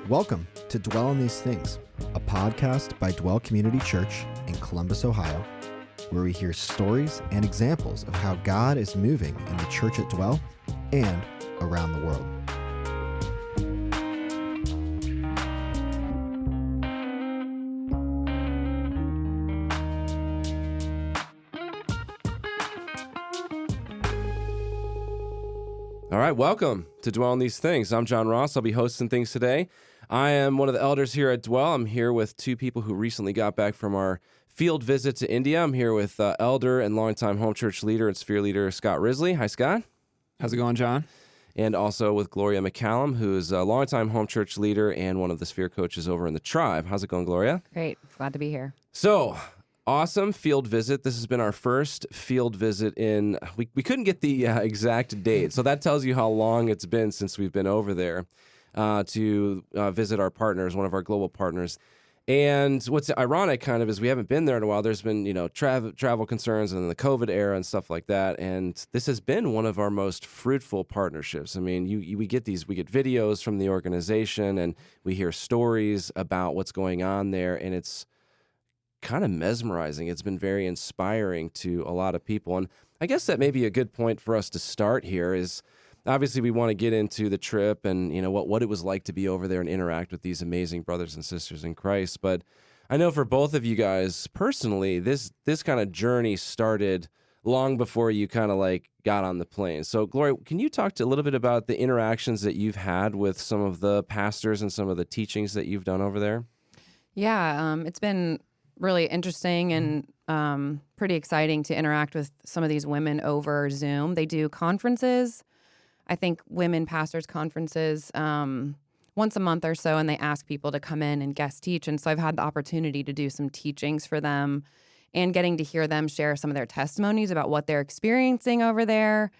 Welcome to Dwell on These Things, a podcast by Dwell Community Church in Columbus, Ohio, where we hear stories and examples of how God is moving in the church at Dwell and around the world. All right, welcome to Dwell on These Things. I'm John Ross. I'll be hosting things today. I am one of the elders here at Dwell. I'm here with two people who recently got back from our field visit to India. I'm here with elder and longtime home church leader and sphere leader Scott Risley. Hi, Scott. How's it going, John? And also with Gloria McCallum, who is a longtime home church leader and one of the sphere coaches over in the tribe. How's it going, Gloria? Great. Glad to be here. So, awesome field visit. This has been our first field visit in, we couldn't get the exact date, so that tells you how long it's been since we've been over there to visit our partners, one of our global partners. And what's ironic kind of is we haven't been there in a while. There's been, travel concerns and the COVID era and stuff like that. And this has been one of our most fruitful partnerships. I mean, we get videos from the organization and we hear stories about what's going on there, and it's kind of mesmerizing. It's been very inspiring to a lot of people. And I guess that may be a good point for us to start here is obviously we want to get into the trip and, what it was like to be over there and interact with these amazing brothers and sisters in Christ. But I know for both of you guys personally, this kind of journey started long before you kind of got on the plane. So Gloria, can you talk a little bit about the interactions that you've had with some of the pastors and some of the teachings that you've done over there? Yeah, it's been really interesting and pretty exciting to interact with some of these women over Zoom. They do conferences, I think women pastors conferences once a month or so, and they ask people to come in and guest teach. And so I've had the opportunity to do some teachings for them and getting to hear them share some of their testimonies about what they're experiencing over there,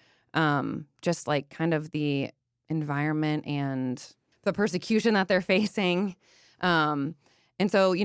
just like kind of the environment and the persecution that they're facing. And so,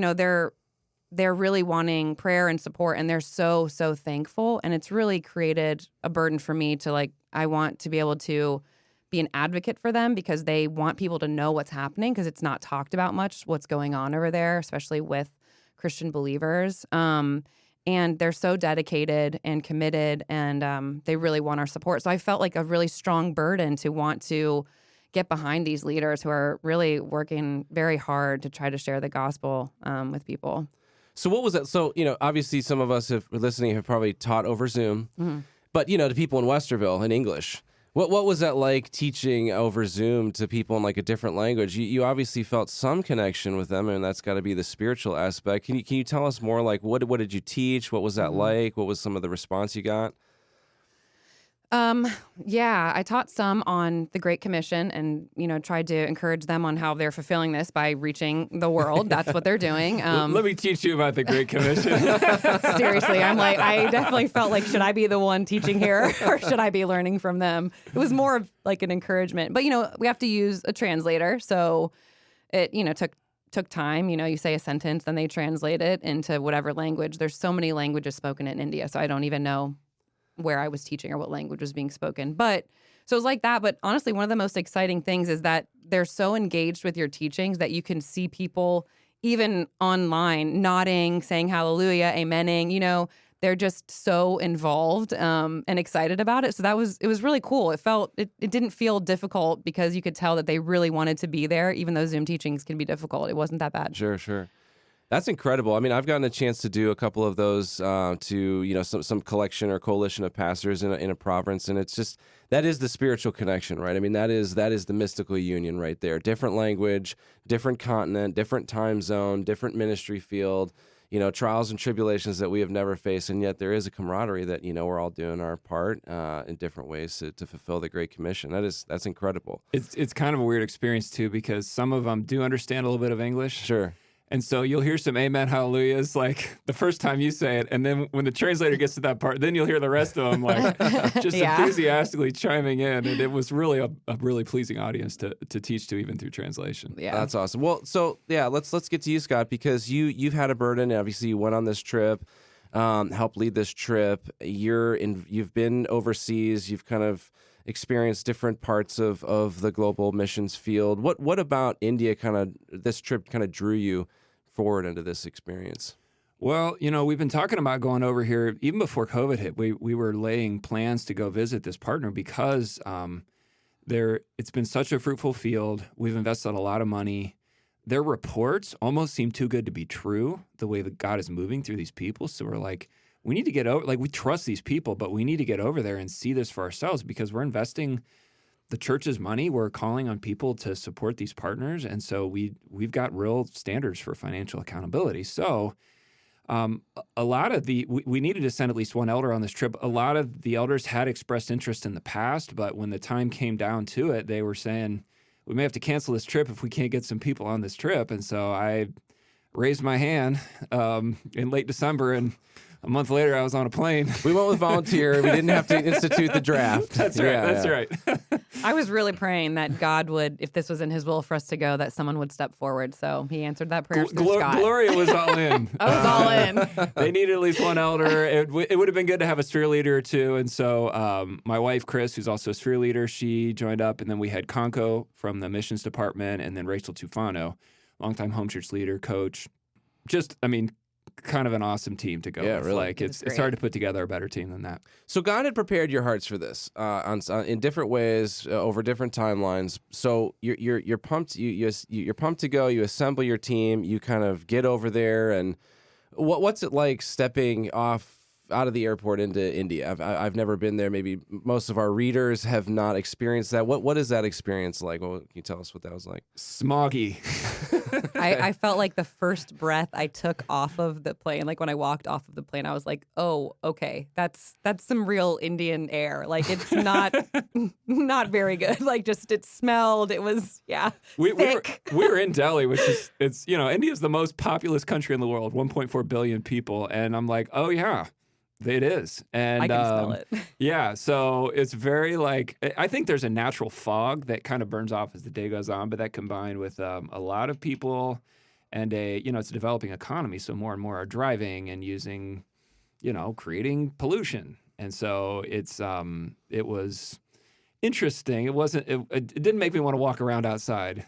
they're really wanting prayer and support, and they're so thankful. And it's really created a burden for me to I want to be able to be an advocate for them because they want people to know what's happening because it's not talked about much what's going on over there, especially with Christian believers. And they're so dedicated and committed, and they really want our support. So I felt like a really strong burden to want to get behind these leaders who are really working very hard to try to share the gospel with people. So what was that? So, obviously some of us have probably taught over Zoom, but, to people in Westerville in English, what was that like teaching over Zoom to people in a different language? You obviously felt some connection with them, and that's got to be the spiritual aspect. Can you tell us more, what did you teach? What was that like? What was some of the response you got? Yeah, I taught some on the Great Commission and, tried to encourage them on how they're fulfilling this by reaching the world. That's what they're doing. Let me teach you about the Great Commission. Seriously, I definitely felt like, should I be the one teaching here or should I be learning from them? It was more of an encouragement. But, we have to use a translator. So it, took time. You say a sentence, then they translate it into whatever language. There's so many languages spoken in India, so I don't even know where I was teaching or what language was being spoken. But so it was like that. But honestly, one of the most exciting things is that they're so engaged with your teachings that you can see people even online nodding, saying hallelujah, amening, they're just so involved and excited about it. So it was really cool. It didn't feel difficult because you could tell that they really wanted to be there, even though Zoom teachings can be difficult. It wasn't that bad. Sure. That's incredible. I mean, I've gotten a chance to do a couple of those to, some collection or coalition of pastors in a province, and it's just, that is the spiritual connection, right? I mean, that is the mystical union right there. Different language, different continent, different time zone, different ministry field, trials and tribulations that we have never faced, and yet there is a camaraderie that, we're all doing our part in different ways to fulfill the Great Commission. That's incredible. It's kind of a weird experience, too, because some of them do understand a little bit of English. Sure. And so you'll hear some amen, hallelujahs, the first time you say it. And then when the translator gets to that part, then you'll hear the rest of them, enthusiastically chiming in. And it was really a really pleasing audience to teach to, even through translation. Yeah. That's awesome. Well, so, yeah, let's get to you, Scott, because you've had a burden. Obviously, you went on this trip, helped lead this trip. You've been overseas. You've kind of experienced different parts of the global missions field. What about India this trip kind of drew you forward into this experience? Well, we've been talking about going over here even before COVID hit. We were laying plans to go visit this partner because it's been such a fruitful field. We've invested a lot of money. Their reports almost seem too good to be true, the way that God is moving through these people. So we're like, we need to get over, we trust these people, but we need to get over there and see this for ourselves because we're investing the church's money. We're calling on people to support these partners. And so we've got real standards for financial accountability. So a lot of we needed to send at least one elder on this trip. A lot of the elders had expressed interest in the past, but when the time came down to it, they were saying, we may have to cancel this trip if we can't get some people on this trip. And so I raised my hand in late December, and a month later I was on a plane. We went with volunteer. We didn't have to institute the draft. That's right. That's right. I was really praying that God would, if this was in his will for us to go, that someone would step forward. So he answered that prayer through Scott. Gloria was all in. I was all in. They needed at least one elder. It would have been good to have a sphere leader or two. And so my wife, Chris, who's also a sphere leader, she joined up. And then we had Conco from the missions department, and then Rachel Tufano, longtime home church leader, coach. Kind of an awesome team to go with. Really. It's hard to put together a better team than that. So God had prepared your hearts for this in different ways over different timelines. So you're pumped. You're pumped to go. You assemble your team. You kind of get over there, and what's it like stepping off out of the airport into India? I've never been there. Maybe most of our readers have not experienced that. What is that experience like? Can you tell us what that was like? Smoggy. I felt like the first breath I took off of the plane, like when I walked off of the plane, I was like, oh, okay, that's some real Indian air. Like it's not very good. Like it smelled. It was we thick. were in Delhi, which is India's the most populous country in the world, 1.4 billion people, and I'm like, oh yeah. It is. And I can smell it. Yeah. So it's very I think there's a natural fog that kind of burns off as the day goes on, but that combined with a lot of people and it's a developing economy. So more and more are driving and using, creating pollution. And so it was interesting. It didn't make me want to walk around outside.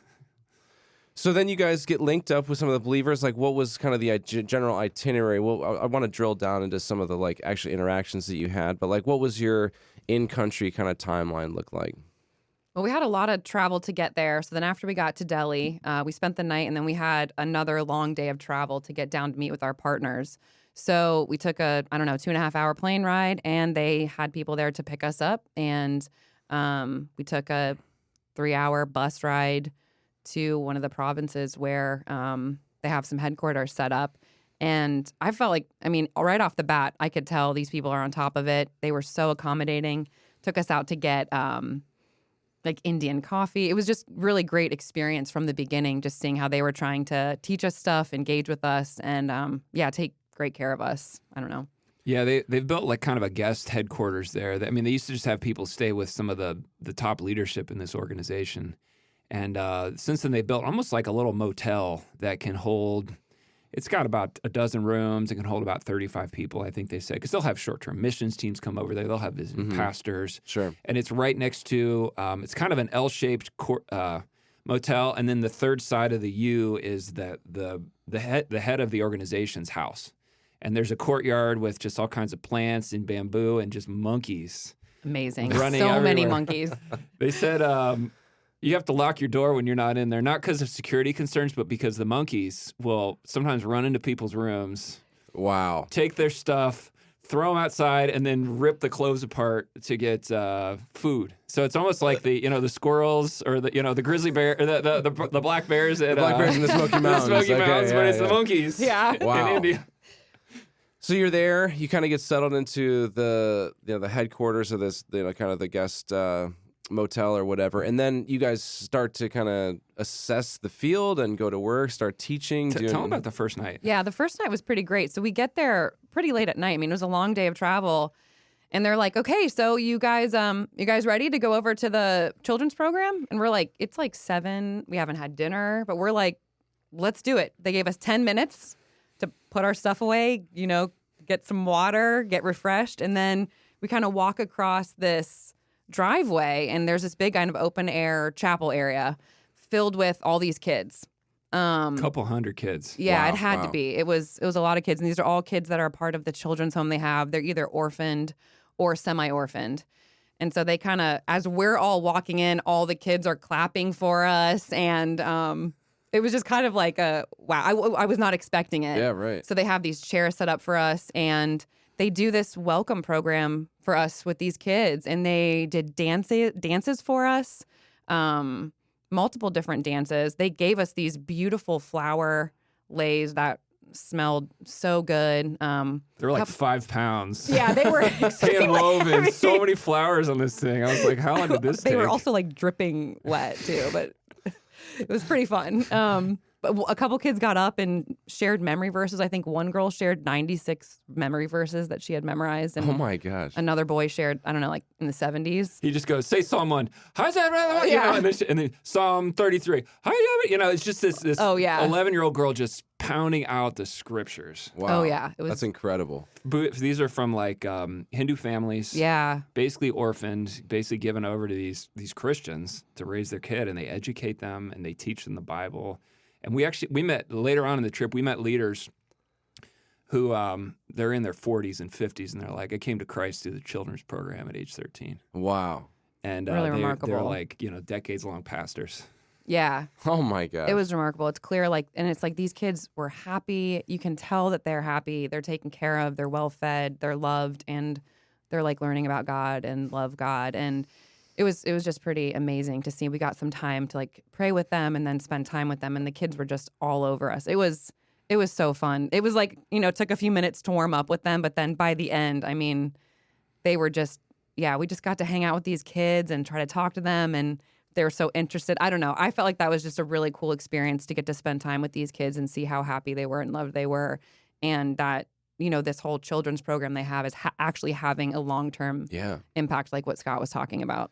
So then you guys get linked up with some of the believers. Like, what was kind of the general itinerary? Well, I want to drill down into some of the actual interactions that you had. But what was your in-country kind of timeline look like? Well, we had a lot of travel to get there. So then after we got to Delhi, we spent the night, and then we had another long day of travel to get down to meet with our partners. So we took a 2.5-hour plane ride, and they had people there to pick us up. And we took a 3-hour bus ride to one of the provinces where they have some headquarters set up. And I felt like, right off the bat, I could tell these people are on top of it. They were so accommodating, took us out to get Indian coffee. It was just really great experience from the beginning, just seeing how they were trying to teach us stuff, engage with us, and take great care of us. I don't know. Yeah, they've built kind of a guest headquarters there. They used to just have people stay with some of the top leadership in this organization. And since then, they built almost like a little motel that can hold, it's got about a dozen rooms. It can hold about 35 people, I think they said, because they'll have short-term missions teams come over there. They'll have visiting pastors. Sure. And it's right next to, it's kind of an L-shaped motel. And then the third side of the U is the head of the organization's house. And there's a courtyard with just all kinds of plants and bamboo and just monkeys. Amazing. Running so everywhere. Many monkeys. They said you have to lock your door when you're not in there, not because of security concerns, but because the monkeys will sometimes run into people's rooms. Wow. Take their stuff, throw them outside, and then rip the clothes apart to get food. So it's almost like the squirrels or the grizzly bear, or the black bears at The black bears in the Smoky Mountains. the Smoky Mountains, but it's the monkeys. Yeah. Wow. In India. So you're there. You kind of get settled into the headquarters of this, kind of the guest motel or whatever, and then you guys start to kind of assess the field and go to work, start teaching. Tell them about the first night. Yeah, the first night was pretty great. So we get there pretty late at night. It was a long day of travel, and they're like, "Okay, so you guys ready to go over to the children's program?" And we're like, "It's 7. We haven't had dinner, but we're like, let's do it." They gave us 10 minutes to put our stuff away, get some water, get refreshed, and then we kind of walk across this driveway, and there's this big kind of open air chapel area filled with all these kids. Couple hundred kids. Yeah, Wow, it had to wow. be. It was a lot of kids, and these are all kids that are a part of the children's home they have. They're either orphaned or semi-orphaned. And so they kind of, as we're all walking in, all the kids are clapping for us, and it was just kind of like a wow. I was not expecting it. Yeah, right. So they have these chairs set up for us, and they do this welcome program for us with these kids, and they did dances for us. Multiple different dances. They gave us these beautiful flower leis that smelled so good. They were like 5 pounds. Yeah, they were Hand woven, so many flowers on this thing. I was like, how long did this take? They were also like dripping wet too, but it was pretty fun. But a couple kids got up and shared memory verses. I think one girl shared 96 memory verses that she had memorized. And Oh my gosh. another boy shared, I don't know, like in the 70s. He just goes, say Psalm 1. How's that? You Yeah. know, and then Psalm 33. You know, it's just this Oh, yeah. 11-year-old girl just pounding out the scriptures. Wow. Oh, yeah. It was, That's incredible. These are from like Hindu families. yeah. Basically orphaned, basically given over to these Christians to raise their kid, and they educate them and they teach them the Bible. And we met later on in the trip, we met leaders who they're in their 40s and 50s, and they're like, I came to Christ through the children's program at age 13. Wow. And Really they're remarkable. like, decades-long pastors. Yeah. Oh my gosh. It was remarkable. It's clear, and it's like these kids were happy. You can tell that they're happy. They're taken care of. They're well fed. They're loved, and they're like learning about God and love God. And it was just pretty amazing to see. We got some time to like pray with them and then spend time with them, and the kids were just all over us. It was so fun. It was like, it took a few minutes to warm up with them, but then by the end, I mean, they were just, we just got to hang out with these kids and try to talk to them, and they were so interested. I don't know. I felt like that was just a really cool experience to get to spend time with these kids and see how happy they were and loved they were, and that this whole children's program they have is actually having a long-term impact, like what Scott was talking about.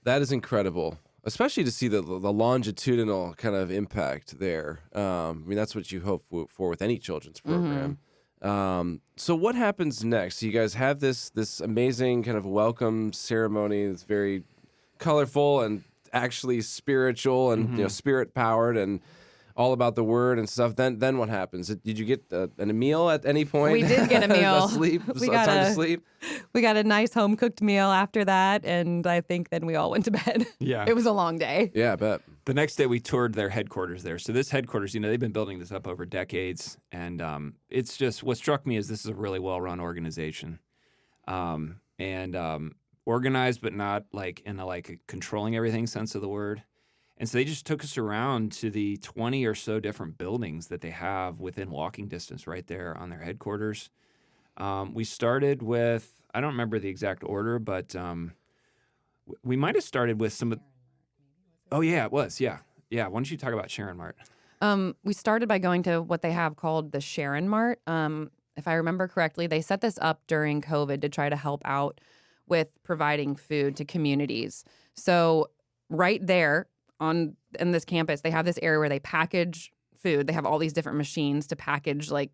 That is incredible, especially to see the longitudinal kind of impact there. I mean, that's what you hope for with any children's program. So what happens next? So you guys have this amazing kind of welcome ceremony that's very colorful and actually spiritual and spirit powered and all about the word and stuff. Then what happens? Did you get a meal at any point? We did get a meal. Time to sleep. We got a nice home cooked meal after that, and I think then we all went to bed. Yeah. It was a long day. Yeah, I bet. The next day, we toured their headquarters there. So this headquarters, they've been building this up over decades, and it's just what struck me is this is a really well-run organization, and organized, but not like in a controlling everything sense of the word. And so they just took us around to the 20 or so different buildings that they have within walking distance right there on their headquarters. We started with, I don't remember the exact order, but we might have started with some of. Oh, yeah, it was. Yeah. Yeah. Why don't you talk about Sharon Mart? We started by going to what they have called the Sharon Mart. If I remember correctly, they set this up during COVID to try to help out with providing food to communities. So right there in this campus, they have this area where they package food. They have all these different machines to package like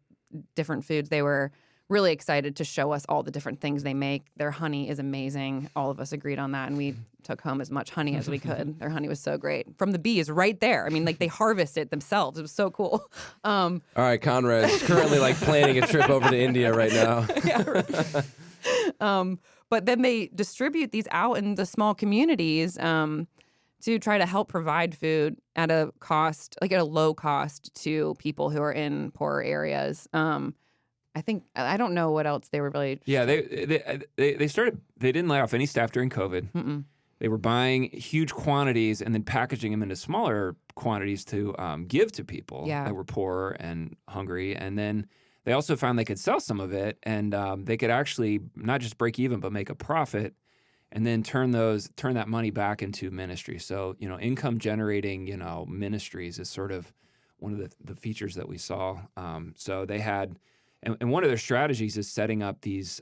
different foods. They were really excited to show us all the different things they make. Their honey is amazing. All of us agreed on that, and we took home as much honey as we could. Their honey was so great. From the bees right there. I mean, like they harvest it themselves. It was so cool. All right, Conrad's currently planning a trip over to India right now. Yeah, right. But then they distribute these out in the small communities to try to help provide food at a cost, like at a low cost to people who are in poorer areas. I don't know what else they were really. Yeah, they started. They didn't lay off any staff during COVID. Mm-mm. They were buying huge quantities and then packaging them into smaller quantities to give to people that were poor and hungry. And then they also found they could sell some of it, and they could actually not just break even, but make a profit, and then turn that money back into ministry. So income generating ministries is sort of one of the features that we saw. So they had. And one of their strategies is setting up these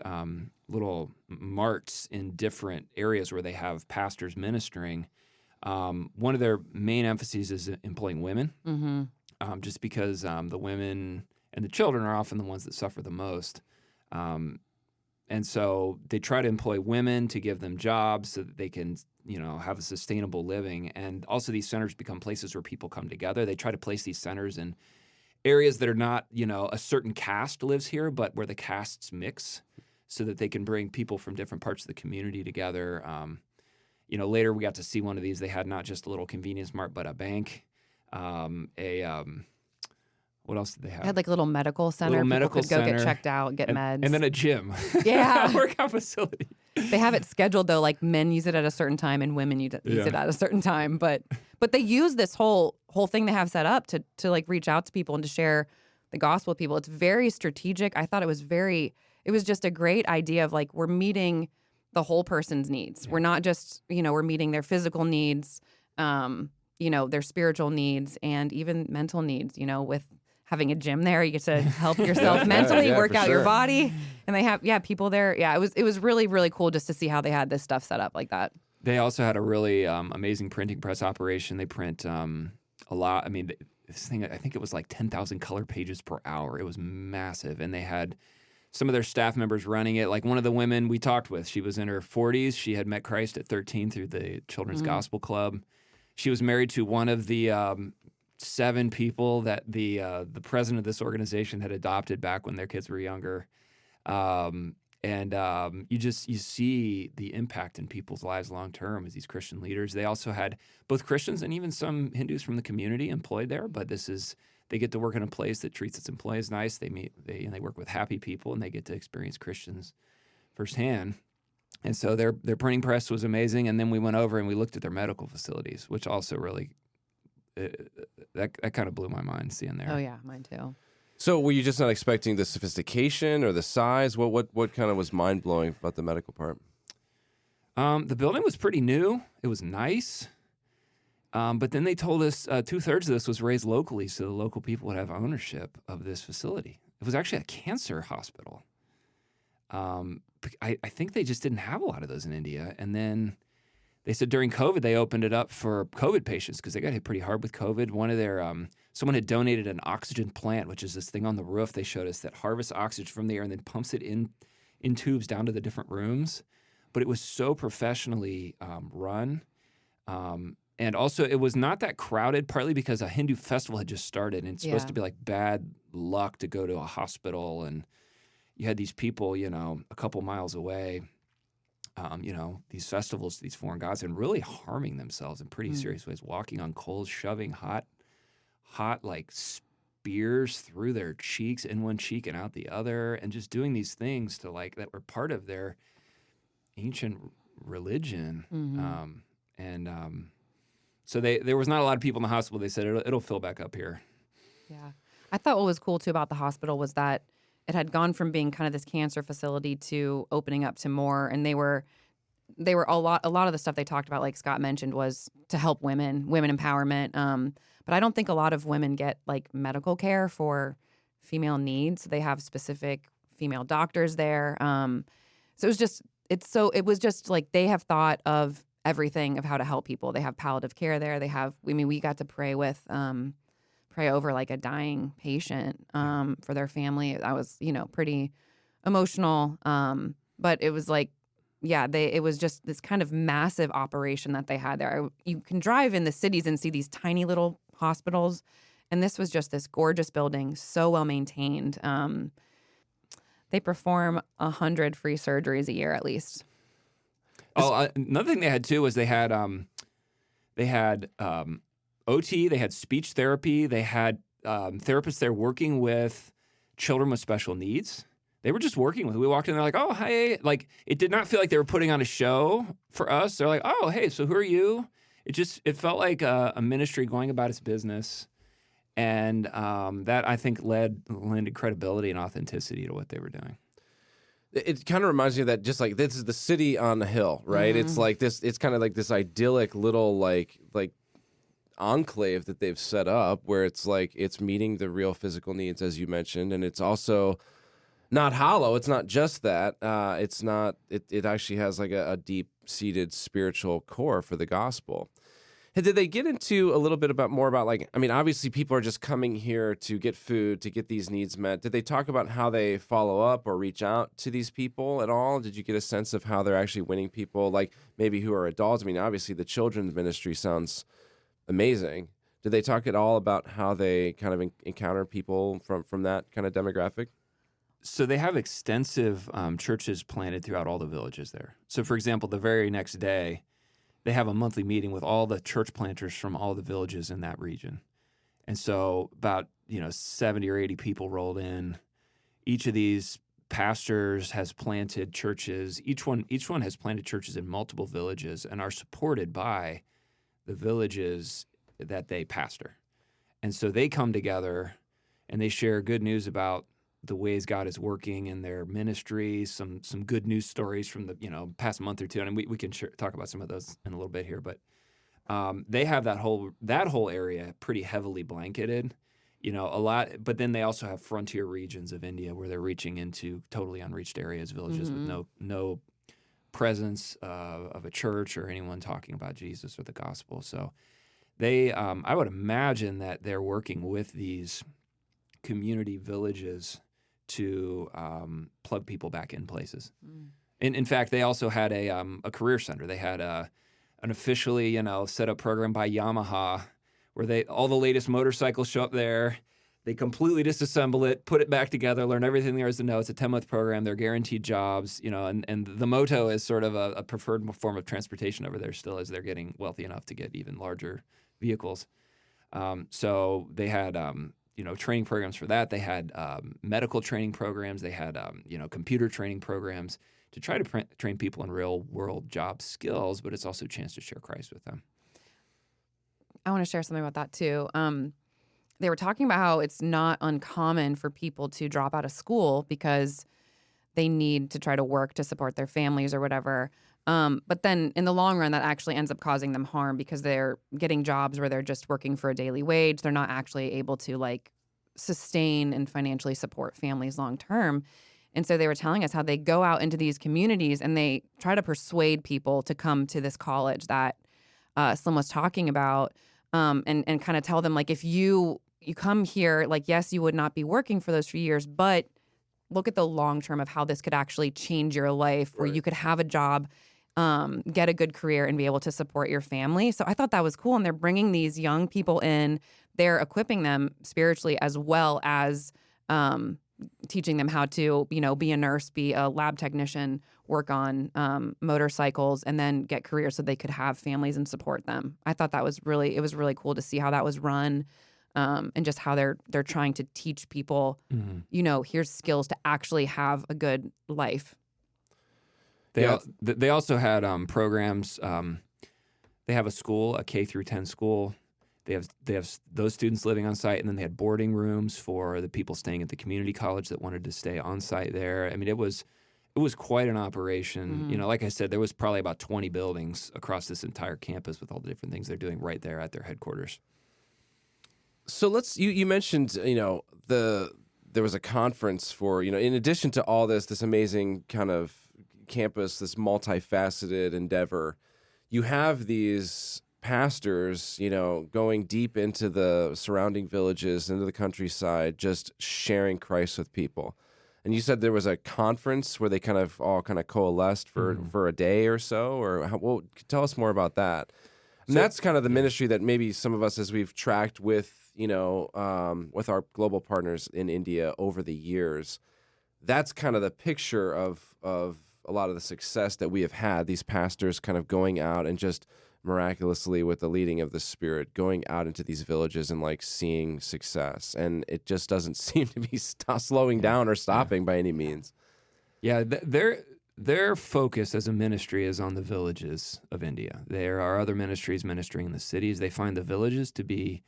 little marts in different areas where they have pastors ministering. One of their main emphases is employing women, just because the women and the children are often the ones that suffer the most. And And so they try to employ women to give them jobs so that they can, have a sustainable living. And also these centers become places where people come together. They try to place these centers in areas that are not, a certain caste lives here, but where the castes mix so that they can bring people from different parts of the community together. Later we got to see one of these. They had not just a little convenience mart, but a bank, what else did they have? They had like a little medical center. Little medical people could go center, get checked out, get meds. And then a gym. Yeah. Workout facility. They have it scheduled though, like men use it at a certain time and women use it at a certain time. But they use this whole thing they have set up to like reach out to people and to share the gospel with people. It's very strategic. I thought it was just a great idea of like we're meeting the whole person's needs. Yeah. We're not just, we're meeting their physical needs, their spiritual needs and even mental needs, with having a gym there. You get to help yourself mentally, work out your body. And they have, people there. Yeah, it was really, really cool just to see how they had this stuff set up like that. They also had a really amazing printing press operation. They print a lot. I mean, this thing, I think it was like 10,000 color pages per hour. It was massive. And they had some of their staff members running it. Like one of the women we talked with, she was in her 40s. She had met Christ at 13 through the Children's Gospel Club. She was married to one of the 7 people that the president of this organization had adopted back when their kids were younger. You see the impact in people's lives long term as these Christian leaders. They also had both Christians and even some Hindus from the community employed there, but they get to work in a place that treats its employees nice. They work with happy people, and they get to experience Christians firsthand. And so their printing press was amazing. And then we went over and we looked at their medical facilities, which also really that kind of blew my mind seeing there. Oh yeah, mine too. So were you just not expecting the sophistication or the size? What kind of was mind blowing about the medical part? The building was pretty new. It was nice. But then they told us 2/3 of this was raised locally, so the local people would have ownership of this facility. It was actually a cancer hospital. I think they just didn't have a lot of those in India. And then they said during COVID, they opened it up for COVID patients because they got hit pretty hard with COVID. One of their someone had donated an oxygen plant, which is this thing on the roof they showed us that harvests oxygen from the air and then pumps it in tubes down to the different rooms. But it was so professionally run. And also, it was not that crowded, partly because a Hindu festival had just started, and it's supposed to be like bad luck to go to a hospital. And you had these people, a couple miles away, these festivals to these foreign gods, and really harming themselves in pretty serious ways, walking on coals, shoving hot like spears through their cheeks, in one cheek and out the other, and just doing these things to like that were part of their ancient religion. So there was not a lot of people in the hospital. They said it'll fill back up here. Yeah. I thought what was cool too about the hospital was that it had gone from being kind of this cancer facility to opening up to more, and they were a lot of the stuff they talked about, like Scott mentioned, was to help women empowerment. But I don't think a lot of women get like medical care for female needs. They have specific female doctors there. So it was just like they have thought of everything of how to help people. They have palliative care there. We got to pray over like a dying patient for their family. That was, pretty emotional. But it was like, it was just this kind of massive operation that they had there. You can drive in the cities and see these tiny little hospitals, and this was just this gorgeous building, so well maintained. They perform 100 free surgeries a year at least. Another thing they had too was they had OT, they had speech therapy, they had therapists there working with children with special needs. They were just working with. We walked in, they're like, "Oh, hey!" Like it did not feel like they were putting on a show for us. They're like, "Oh, hey, so who are you?" It felt like a ministry going about its business, and that I think lended credibility and authenticity to what they were doing. It kind of reminds me of that, just like this is the city on the hill, right? It's like this. It's kind of like this idyllic little like enclave that they've set up, where it's like it's meeting the real physical needs, as you mentioned, and it's also not hollow. It's not just that. It's not. It actually has like a deep-seated spiritual core for the gospel. Hey, did they get into a little bit more about like, I mean, obviously people are just coming here to get food, to get these needs met. Did they talk about how they follow up or reach out to these people at all? Did you get a sense of how they're actually winning people, like maybe who are adults? I mean, obviously the children's ministry sounds amazing. Did they talk at all about how they kind of encounter people from that kind of demographic? So they have extensive churches planted throughout all the villages there. So, for example, the very next day, they have a monthly meeting with all the church planters from all the villages in that region. And so about, 70 or 80 people rolled in. Each of these pastors has planted churches. Each one has planted churches in multiple villages and are supported by the villages that they pastor. And so they come together and they share good news about the ways God is working in their ministry, some good news stories from the past month or two, and we can talk about some of those in a little bit here. But they have that whole area pretty heavily blanketed, a lot. But then they also have frontier regions of India where they're reaching into totally unreached areas, villages with no presence of a church or anyone talking about Jesus or the gospel. So they, I would imagine that they're working with these community villages to plug people back in places. In fact, they also had a career center. They had an officially set up program by Yamaha where all the latest motorcycles show up there. They completely disassemble it, put it back together, learn everything there is to know. It's a 10-month program. They're guaranteed jobs, and the moto is sort of a preferred form of transportation over there still as they're getting wealthy enough to get even larger vehicles. So they had training programs for that. They had medical training programs. They had, computer training programs to try to train people in real world job skills, but it's also a chance to share Christ with them. I want to share something about that too. They were talking about how it's not uncommon for people to drop out of school because they need to try to work to support their families or whatever. But then in the long run, that actually ends up causing them harm because they're getting jobs where they're just working for a daily wage. They're not actually able to sustain and financially support families long term. And so they were telling us how they go out into these communities and they try to persuade people to come to this college that Slim was talking about, and kind of tell them, if you come here, yes, you would not be working for those few years, but look at the long term of how this could actually change your life, where you could have a job, get a good career, and be able to support your family. So I thought that was cool. And they're bringing these young people in. They're equipping them spiritually as well as teaching them how to, be a nurse, be a lab technician, work on motorcycles, and then get careers so they could have families and support them. I thought it was really cool to see how that was run. And just how they're trying to teach people, here's skills to actually have a good life. They also had programs. They have a school, a K through 10 school. They have those students living on site, and then they had boarding rooms for the people staying at the community college that wanted to stay on site there. I mean, it was quite an operation. Like I said, there was probably about 20 buildings across this entire campus with all the different things they're doing right there at their headquarters. So you mentioned, there was a conference for, in addition to all this amazing kind of campus, this multifaceted endeavor, you have these pastors, going deep into the surrounding villages, into the countryside, just sharing Christ with people. And you said there was a conference where they kind of all coalesced for a day or so, or tell us more about that. And that's kind of the ministry that maybe some of us, as we've tracked with with our global partners in India over the years, that's kind of the picture of a lot of the success that we have had. These pastors kind of going out and just miraculously, with the leading of the Spirit, going out into these villages and seeing success. And it just doesn't seem to be slowing down or stopping by any means. Yeah, their focus as a ministry is on the villages of India. There are other ministries ministering in the cities. They find the villages to be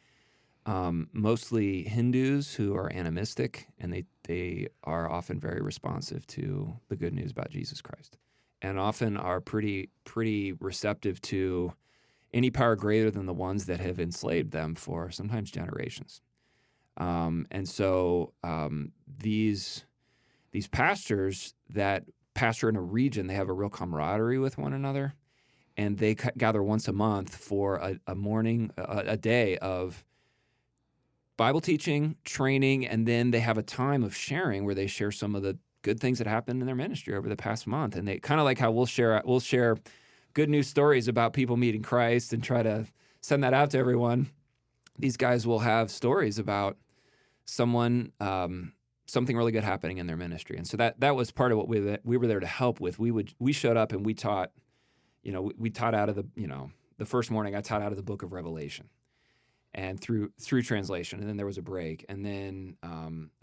mostly Hindus who are animistic, and they are often very responsive to the good news about Jesus Christ, and often are pretty receptive to any power greater than the ones that have enslaved them for sometimes generations. And so these pastors that pastor in a region, they have a real camaraderie with one another, and they gather once a month for a morning, a day of Bible teaching, training, and then they have a time of sharing where they share some of the good things that happened in their ministry over the past month. And they kind of like how we'll share good news stories about people meeting Christ and try to send that out to everyone. These guys will have stories about someone, something really good happening in their ministry. And so that was part of what we were there to help with. We showed up and we taught, we taught out of the first morning I taught out of the book of Revelation and through translation. And then there was a break. And then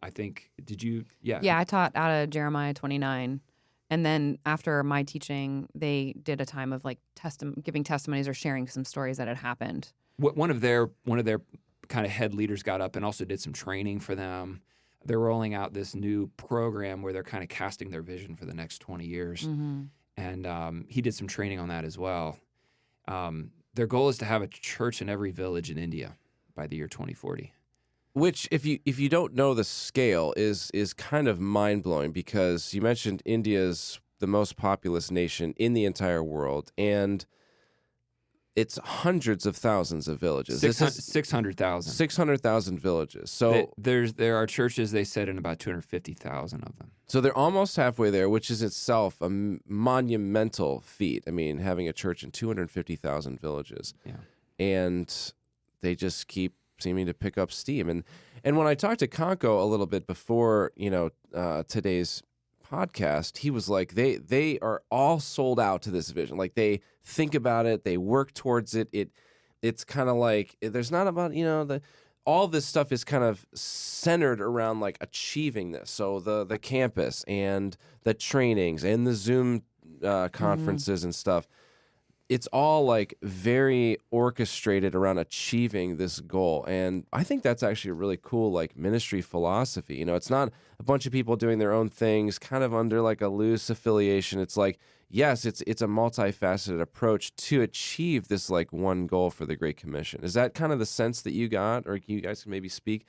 I think, did you? Yeah. Yeah, I taught out of Jeremiah 29. And then after my teaching, they did a time of like giving testimonies or sharing some stories that had happened. One of their kind of head leaders got up and also did some training for them. They're rolling out this new program where they're kind of casting their vision for the next 20 years. Mm-hmm. And he did some training on that as well. Their goal is to have a church in every village in India by the year 2040. Which, if you don't know the scale, is kind of mind-blowing, because you mentioned India's the most populous nation in the entire world, and it's hundreds of thousands of villages. 600,000. 600,000 villages. So there are churches, they said, in about 250,000 of them. So they're almost halfway there, which is itself a monumental feat. I mean, having a church in 250,000 villages. Yeah. And they just keep seeming to pick up steam. And when I talked to Conco a little bit before, today's podcast, he was like, they are all sold out to this vision. Like, they think about it, they work towards it. It's kind of like, there's not about, all this stuff is kind of centered around like achieving this. So the campus and the trainings and the Zoom conferences and stuff, it's all like very orchestrated around achieving this goal. And I think that's actually a really cool like ministry philosophy. It's not a bunch of people doing their own things kind of under like a loose affiliation. It's like, yes, it's a multifaceted approach to achieve this like one goal for the Great Commission. Is that kind of the sense that you got, or you guys can maybe speak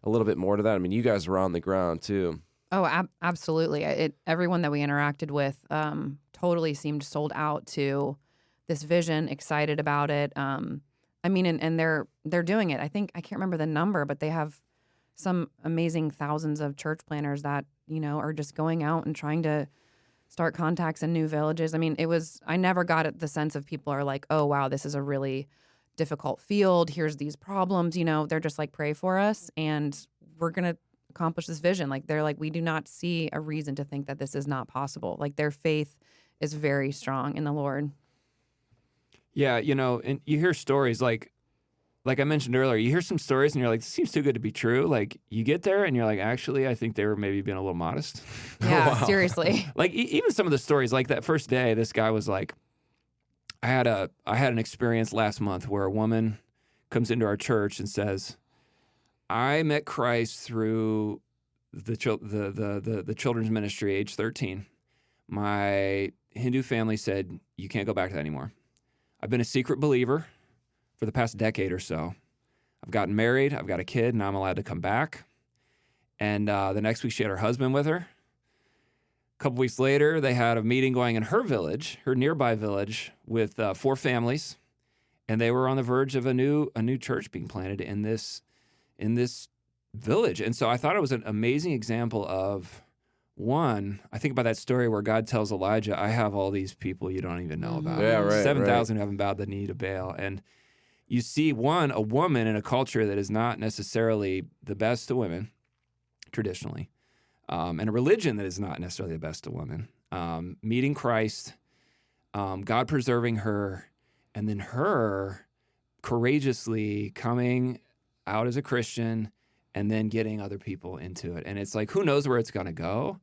a little bit more to that? I mean, you guys were on the ground too. Oh, absolutely. Everyone that we interacted with totally seemed sold out to this vision, excited about it. And they're doing it. I can't remember the number, but they have some amazing thousands of church planners that, are just going out and trying to start contacts in new villages. I mean, I never got the sense of people are like, oh, wow, this is a really difficult field. Here's these problems. They're just like, pray for us and we're going to accomplish this vision. Like, they're like, we do not see a reason to think that this is not possible. Like, their faith is very strong in the Lord. Yeah, and you hear stories like I mentioned earlier, you hear some stories and you're like, this seems too good to be true. Like, you get there and you're like, actually, I think they were maybe being a little modest. Yeah, wow. Seriously. Like, even some of the stories, like that first day, this guy was like, I had an experience last month where a woman comes into our church and says, I met Christ through the children's ministry, age 13. My Hindu family said, you can't go back to that anymore. I've been a secret believer for the past decade or so. I've gotten married, I've got a kid, and I'm allowed to come back. And the next week she had her husband with her. A couple weeks later, they had a meeting going in her village, her nearby village, with 4 families. And they were on the verge of a new church being planted in this village. And so I thought it was an amazing example of, one, I think about that story where God tells Elijah, I have all these people you don't even know about. Yeah, right. 7,000 who haven't bowed the knee to Baal. And you see, one, a woman in a culture that is not necessarily the best to women, traditionally, and a religion that is not necessarily the best to women, meeting Christ, God preserving her, and then her courageously coming out as a Christian and then getting other people into it. And it's like, who knows where it's going to go?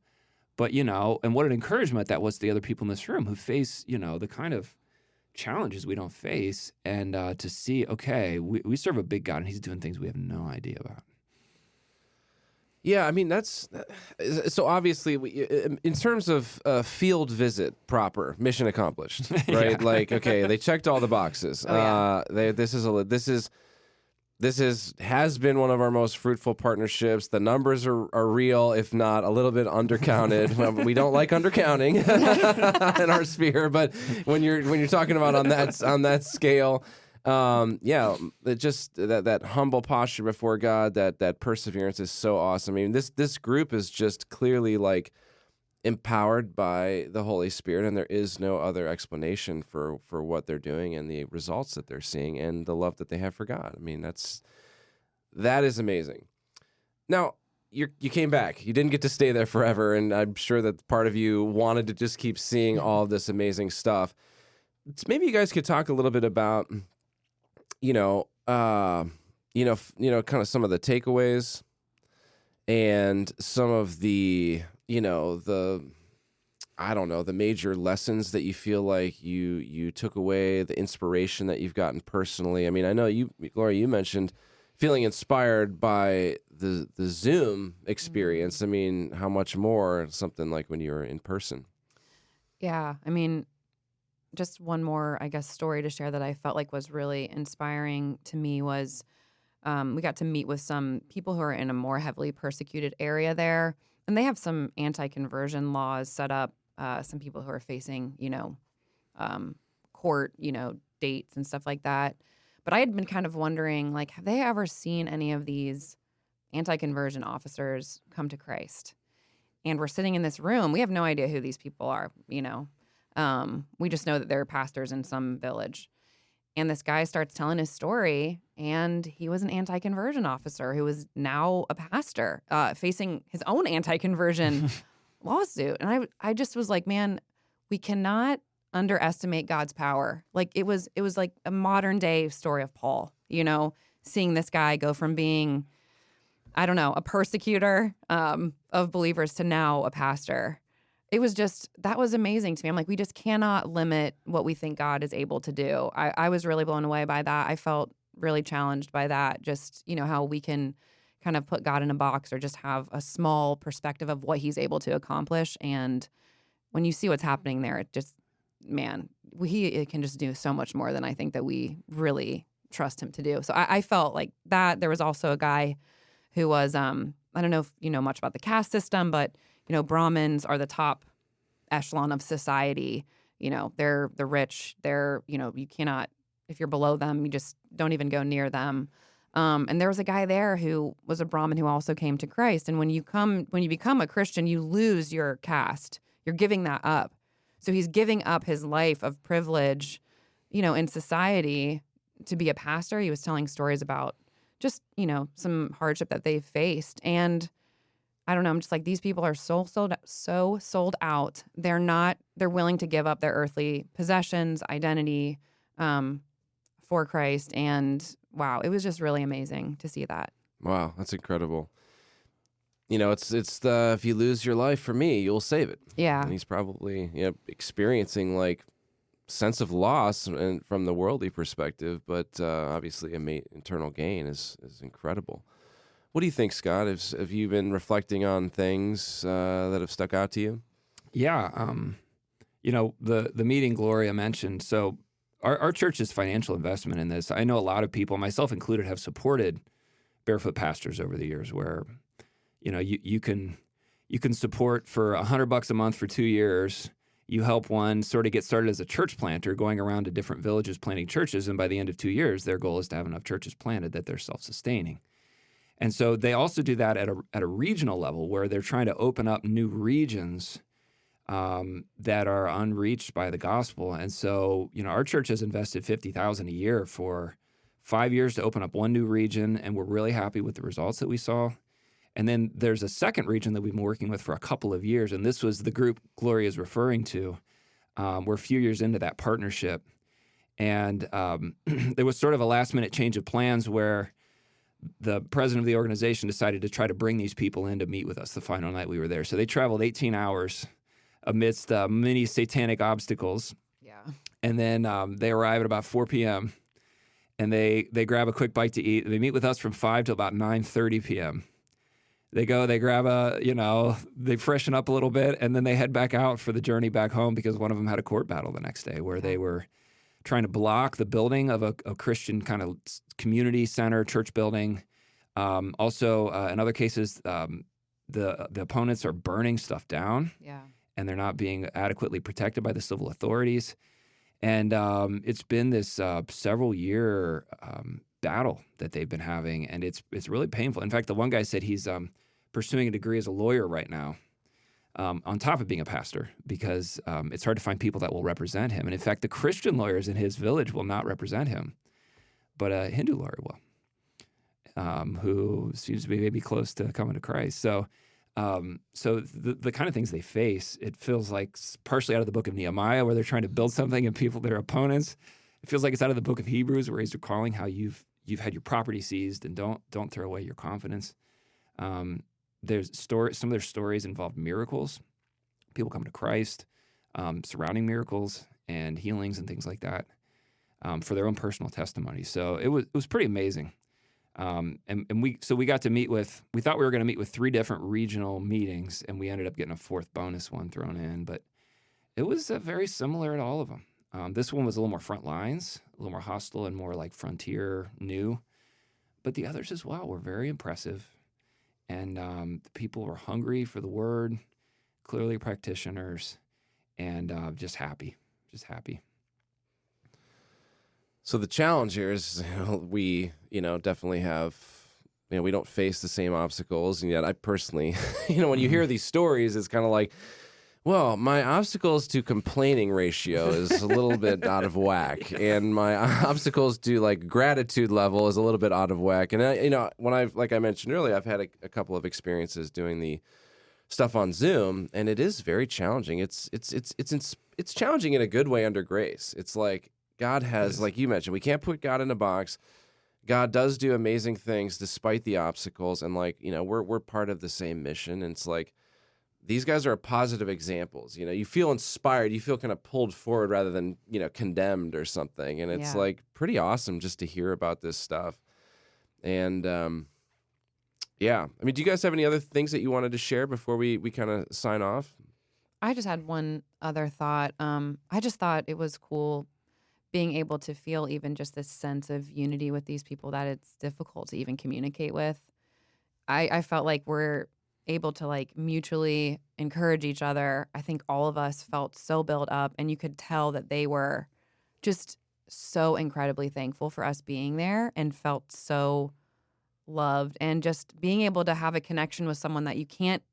But, and what an encouragement that was to the other people in this room who face, the kind of challenges we don't face, and to see, okay, we serve a big God and he's doing things we have no idea about. Yeah, I mean, that's so obviously in terms of field visit proper, mission accomplished, right? Yeah. Like, okay, they checked all the boxes. Oh, yeah. This is this has been one of our most fruitful partnerships. The numbers are real, if not a little bit undercounted. Well, we don't like undercounting in our sphere, but when you're talking about on that scale, it just that humble posture before God, that perseverance is so awesome. I mean, this group is just clearly like empowered by the Holy Spirit, and there is no other explanation for what they're doing and the results that they're seeing and the love that they have for God. I mean, that is amazing. Now, you came back. You didn't get to stay there forever, and I'm sure that part of you wanted to just keep seeing all of this amazing stuff. Maybe you guys could talk a little bit about, kind of some of the takeaways and some of the the major lessons that you feel like you took away, the inspiration that you've gotten personally. I mean, I know you, Gloria, you mentioned feeling inspired by the Zoom experience. I mean, how much more something like when you were in person? Yeah, I mean, just one more, I guess, story to share that I felt like was really inspiring to me was we got to meet with some people who are in a more heavily persecuted area there. And they have some anti-conversion laws set up, some people who are facing, court, dates and stuff like that. But I had been kind of wondering, like, have they ever seen any of these anti-conversion officers come to Christ? And we're sitting in this room. We have no idea who these people are, We just know that they're pastors in some village. And this guy starts telling his story, and he was an anti-conversion officer who is now a pastor, facing his own anti-conversion lawsuit. And I just was like, man, we cannot underestimate God's power. Like it was like a modern day story of Paul, seeing this guy go from being, a persecutor of believers to now a pastor. It was that was amazing to me. I'm like, we just cannot limit what we think God is able to do. I was really blown away by that. I felt really challenged by that. Just, how we can kind of put God in a box or just have a small perspective of what he's able to accomplish. And when you see what's happening there, it just, man, he can just do so much more than I think that we really trust him to do. So I felt like that. There was also a guy who was, I don't know if you know much about the caste system, but Brahmins are the top echelon of society. They're the rich. They're, you cannot, if you're below them, you just don't even go near them. And there was a guy there who was a Brahmin who also came to Christ. And when you become a Christian, you lose your caste. You're giving that up. So he's giving up his life of privilege, in society to be a pastor. He was telling stories about just, some hardship that they've faced. And I don't know. I'm just like, these people are so sold out. They're willing to give up their earthly possessions, identity, for Christ. And wow, it was just really amazing to see that. Wow. That's incredible. It's the, if you lose your life for me, you'll save it. Yeah. And he's probably experiencing like sense of loss and from the worldly perspective, but obviously internal gain is incredible. What do you think, Scott? Have you been reflecting on things that have stuck out to you? Yeah. The meeting Gloria mentioned. So our church's financial investment in this, I know a lot of people, myself included, have supported barefoot pastors over the years where, you can support for $100 a month for 2 years. You help one sort of get started as a church planter, going around to different villages planting churches. And by the end of 2 years, their goal is to have enough churches planted that they're self-sustaining. And so they also do that at a regional level where they're trying to open up new regions that are unreached by the gospel. And so, our church has invested $50,000 a year for 5 years to open up one new region, and we're really happy with the results that we saw. And then there's a second region that we've been working with for a couple of years, and this was the group Gloria is referring to. We're a few years into that partnership, and there was sort of a last-minute change of plans where the president of the organization decided to try to bring these people in to meet with us the final night we were there. So they traveled 18 hours amidst many satanic obstacles. Yeah. And then they arrive at about 4 p.m., and they grab a quick bite to eat. They meet with us from 5 to about 9:30 p.m. They go, they grab they freshen up a little bit, and then they head back out for the journey back home because one of them had a court battle the next day where they were trying to block the building of a Christian kind of community center, church building. Also, in other cases, the opponents are burning stuff down. Yeah. And they're not being adequately protected by the civil authorities. And it's been this several-year battle that they've been having, and it's really painful. In fact, the one guy said he's pursuing a degree as a lawyer right now, on top of being a pastor, because it's hard to find people that will represent him. And in fact, the Christian lawyers in his village will not represent him, but a Hindu lawyer will, who seems to be maybe close to coming to Christ. So the kind of things they face, it feels like partially out of the book of Nehemiah, where they're trying to build something and people, their opponents. It feels like it's out of the book of Hebrews, where he's recalling how you've had your property seized, and don't throw away your confidence. There's some of their stories involved miracles, people coming to Christ, surrounding miracles and healings and things like that, for their own personal testimony. So it was pretty amazing. And we got to meet with, we thought we were going to meet with 3 different regional meetings, and we ended up getting a 4th bonus one thrown in, but it was very similar to all of them. This one was a little more front lines, a little more hostile and more like frontier new, but the others as well were very impressive. And the people were hungry for the word, clearly practitioners, and just happy. So the challenge here is, we, definitely have, we don't face the same obstacles. And yet I personally, when you hear these stories, it's kind of like, well, my obstacles to complaining ratio is a little bit out of whack. And my obstacles to like gratitude level is a little bit out of whack. And like I mentioned earlier, I've had a couple of experiences doing the stuff on Zoom, and it is very challenging. It's challenging in a good way under grace. It's like, God has, like you mentioned, we can't put God in a box. God does do amazing things despite the obstacles, and we're part of the same mission. And it's like, these guys are positive examples. You feel inspired, you feel kind of pulled forward rather than condemned or something. And it's like pretty awesome just to hear about this stuff. And do you guys have any other things that you wanted to share before we kind of sign off? I just had one other thought. I just thought it was cool being able to feel even just this sense of unity with these people that it's difficult to even communicate with. I felt like we're able to like mutually encourage each other. I think all of us felt so built up, and you could tell that they were just so incredibly thankful for us being there and felt so loved, and just being able to have a connection with someone that you can't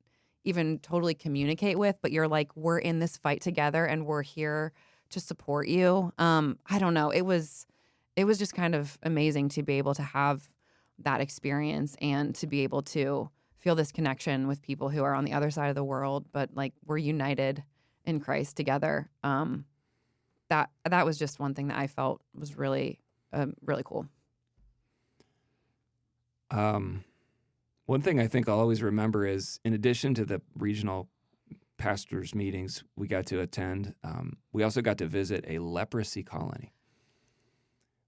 even totally communicate with, but you're like, we're in this fight together and we're here to support you. I don't know. It was just kind of amazing to be able to have that experience and to be able to feel this connection with people who are on the other side of the world, but like we're united in Christ together. That was just one thing that I felt was really, really cool. One thing I think I'll always remember is, in addition to the regional pastors' meetings we got to attend, we also got to visit a leprosy colony,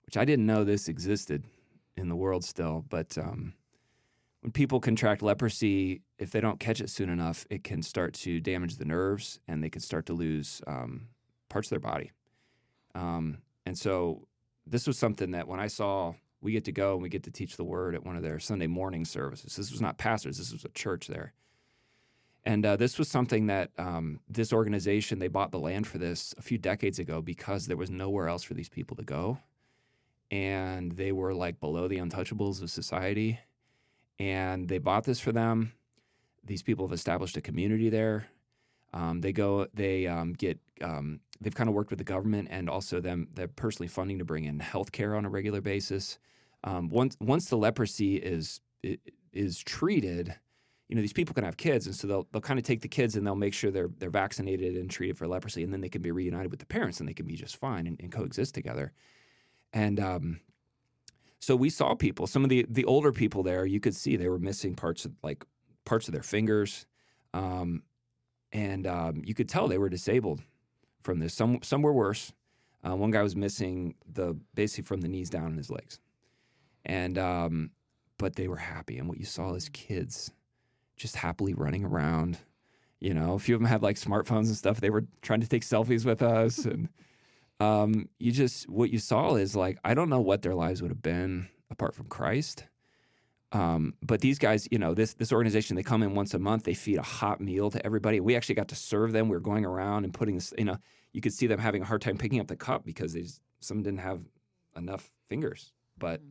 which I didn't know this existed in the world still. But when people contract leprosy, if they don't catch it soon enough, it can start to damage the nerves, and they can start to lose parts of their body. And so this was something that when I saw, we get to go and we get to teach the word at one of their Sunday morning services. This was not pastors. This was a church there. And this was something that this organization, they bought the land for this a few decades ago because there was nowhere else for these people to go. And they were like below the untouchables of society. And they bought this for them. These people have established a community there. They've kind of worked with the government and also they're personally funding to bring in healthcare on a regular basis. Once the leprosy is treated, these people can have kids, and so they'll kind of take the kids and they'll make sure they're vaccinated and treated for leprosy, and then they can be reunited with the parents and they can be just fine and coexist together. And so we saw people, some of the older people there, you could see they were missing parts of their fingers, and you could tell they were disabled from this. Some were worse. One guy was missing basically from the knees down in his legs, and but they were happy. And what you saw is kids just happily running around. A few of them had like smartphones and stuff. They were trying to take selfies with us, and what you saw is like, I don't know what their lives would have been apart from Christ. But these guys, this organization, they come in once a month, they feed a hot meal to everybody. We actually got to serve them. We were going around and putting this, you could see them having a hard time picking up the cup because some didn't have enough fingers. But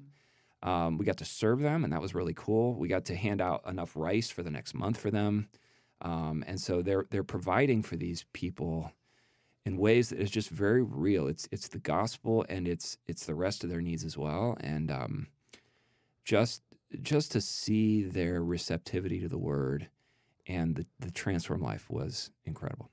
we got to serve them, and that was really cool. We got to hand out enough rice for the next month for them. And so they're providing for these people in ways that is just very real. It's the gospel, and it's the rest of their needs as well. And just to see their receptivity to the word and the transformed life was incredible.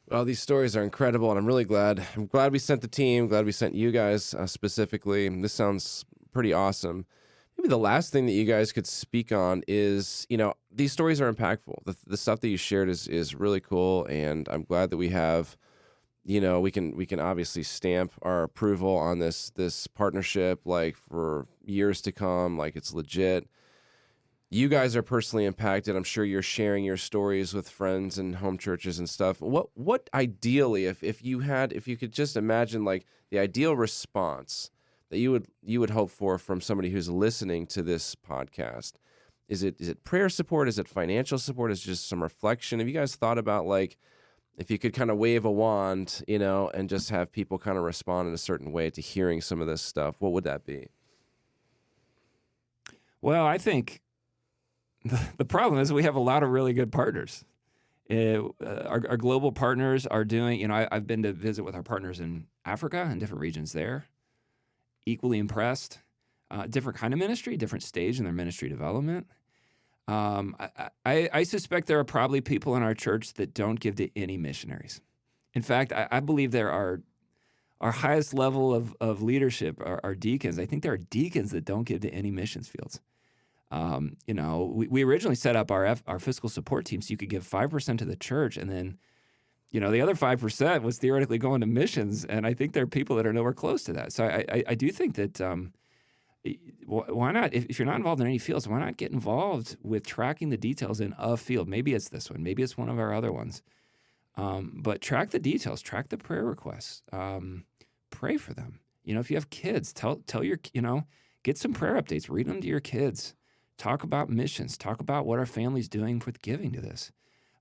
Well, these stories are incredible, and I'm really glad. I'm glad we sent the team. Glad we sent you guys specifically. This sounds pretty awesome. Maybe the last thing that you guys could speak on is, these stories are impactful. The stuff that you shared is really cool, and I'm glad that we have, we can obviously stamp our approval on this partnership, like for years to come, like it's legit. You guys are personally impacted. I'm sure you're sharing your stories with friends and home churches and stuff. What ideally, if you could just imagine like the ideal response that you would hope for from somebody who's listening to this podcast, is it prayer support? Is it financial support? Is it just some reflection? Have you guys thought about like, if you could kind of wave a wand, and just have people kind of respond in a certain way to hearing some of this stuff, what would that be? Well, I think the problem is we have a lot of really good partners. Our global partners are doing, I've been to visit with our partners in Africa and different regions there. Equally impressed. Different kind of ministry, different stage in their ministry development. I suspect there are probably people in our church that don't give to any missionaries. In fact, I believe there are our highest level of leadership are deacons. I think there are deacons that don't give to any missions fields. We originally set up our fiscal support team so you could give 5% to the church, and then, the other 5% was theoretically going to missions. And I think there are people that are nowhere close to that. So I do think that why not, if you're not involved in any fields, why not get involved with tracking the details in a field? Maybe it's this one, maybe it's one of our other ones. But track the details, track the prayer requests, pray for them. If you have kids, tell your, get some prayer updates, read them to your kids. Talk about missions. Talk about what our family's doing with giving to this.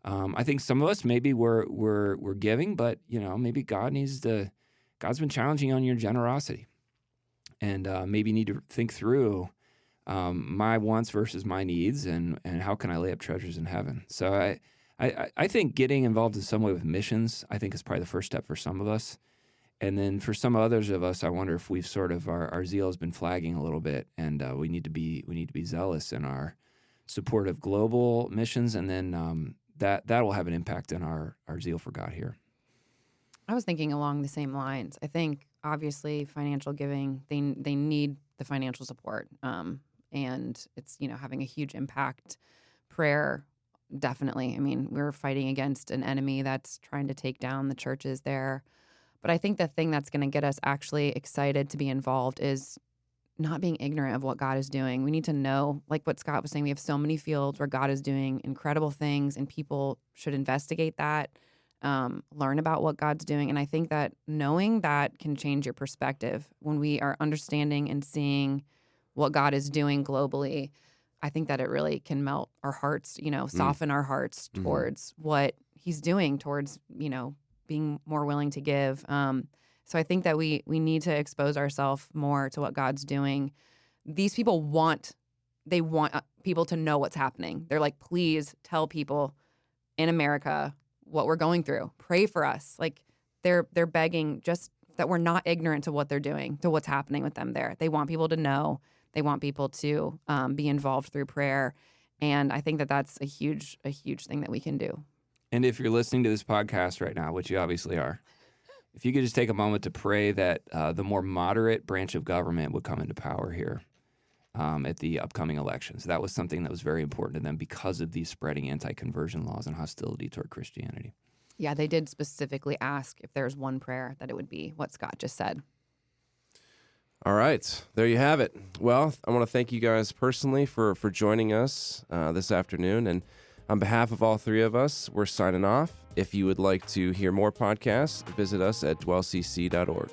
I think some of us maybe we're giving, but maybe God's been challenging you on your generosity, and maybe you need to think through my wants versus my needs, and how can I lay up treasures in heaven. So I think getting involved in some way with missions, I think is probably the first step for some of us. And then for some others of us, I wonder if we've sort of our zeal has been flagging a little bit, and we need to be zealous in our support of global missions, and then that will have an impact on our zeal for God here. I was thinking along the same lines. I think obviously financial giving, they need the financial support, and it's having a huge impact. Prayer, definitely. I mean, we're fighting against an enemy that's trying to take down the churches there. But I think the thing that's going to get us actually excited to be involved is not being ignorant of what God is doing. We need to know, like what Scott was saying, we have so many fields where God is doing incredible things, and people should investigate that, learn about what God's doing. And I think that knowing that can change your perspective. When we are understanding and seeing what God is doing globally, I think that it really can melt our hearts, soften our hearts towards what he's doing, towards, being more willing to give. So I think that we need to expose ourselves more to what God's doing. These people want people to know what's happening. They're like, please tell people in America what we're going through. Pray for us. Like they're begging just that we're not ignorant to what they're doing, to what's happening with them there. They want people to know. They want people to be involved through prayer. And I think that that's a huge thing that we can do. And if you're listening to this podcast right now, which you obviously are, if you could just take a moment to pray that the more moderate branch of government would come into power here at the upcoming elections. That was something that was very important to them because of these spreading anti-conversion laws and hostility toward Christianity. Yeah, they did specifically ask if there's one prayer that it would be what Scott just said. All right, there you have it. Well, I want to thank you guys personally for joining us this afternoon, and On behalf of all three of us, we're signing off. If you would like to hear more podcasts, visit us at dwellcc.org.